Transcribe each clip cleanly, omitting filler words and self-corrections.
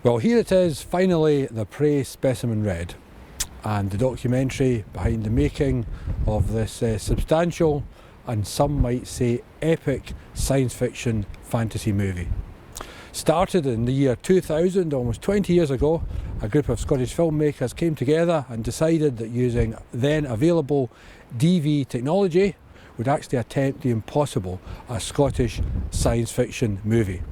Well, here it is, finally, the Prey Specimen Red, and the documentary behind the making of this substantial and some might say epic science fiction fantasy movie. Started in the year 2000, almost 20 years ago, a group of Scottish filmmakers came together and decided that using then available DV technology would actually attempt the impossible, a Scottish science fiction movie.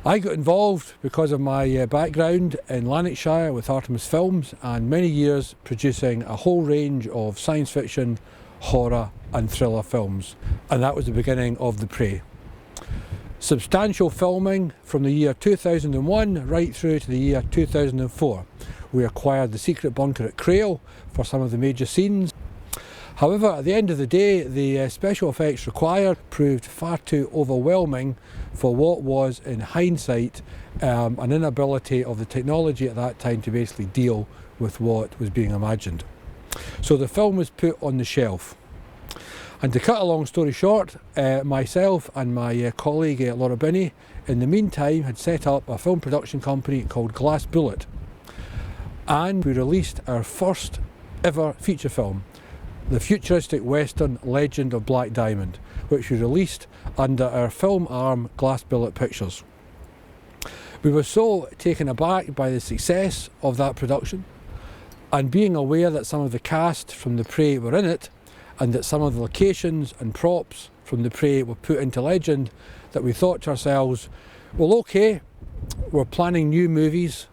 I got involved because of my background in Lanarkshire with Artemis Films and many years producing a whole range of science fiction, horror and thriller films, and that was the beginning of the Prey. Substantial filming from the year 2001 right through to the year 2004. We acquired the secret bunker at Crail for some of the major scenes. However, at the end of the day, the special effects required proved far too overwhelming for what was, in hindsight, an inability of the technology at that time to basically deal with what was being imagined. So the film was put on the shelf. And to cut a long story short, myself and my colleague Laura Binney, in the meantime, had set up a film production company called Glass Bullet. And we released our first ever feature film, the futuristic western Legend of Black Diamond, which we released under our film arm Glass Bullet Pictures. We were so taken aback by the success of that production, and being aware that some of the cast from the Prey were in it, and that some of the locations and props from the Prey were put into Legend, that we thought to ourselves, well, okay, we're planning new movies.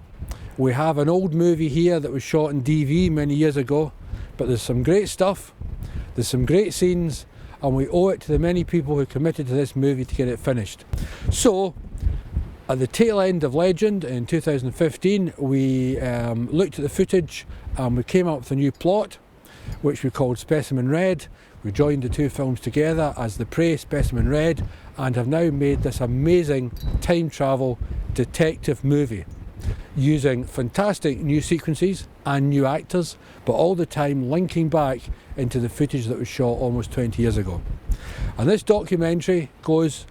We have an old movie here that was shot in DV many years ago, but there's some great stuff, there's some great scenes, and we owe it to the many people who committed to this movie to get it finished. So, at the tail end of Legend in 2015, we looked at the footage and we came up with a new plot, which we called Specimen Red. We joined the two films together as the Prey Specimen Red and have now made this amazing time travel detective movie, using fantastic new sequences and new actors, but all the time linking back into the footage that was shot almost 20 years ago. And this documentary goes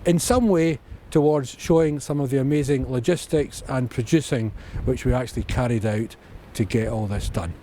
in some way towards showing some of the amazing logistics and producing which we actually carried out to get all this done.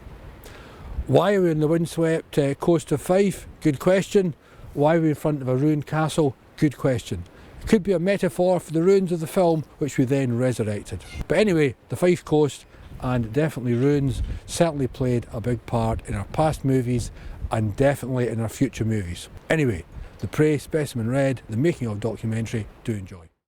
Why are we in the windswept coast of Fife? Good question. Why are we in front of a ruined castle? Good question. It could be a metaphor for the ruins of the film, which we then resurrected. But anyway, the Fife coast and definitely ruins certainly played a big part in our past movies and definitely in our future movies. Anyway, the Prey Specimen Red, the making of documentary, do enjoy.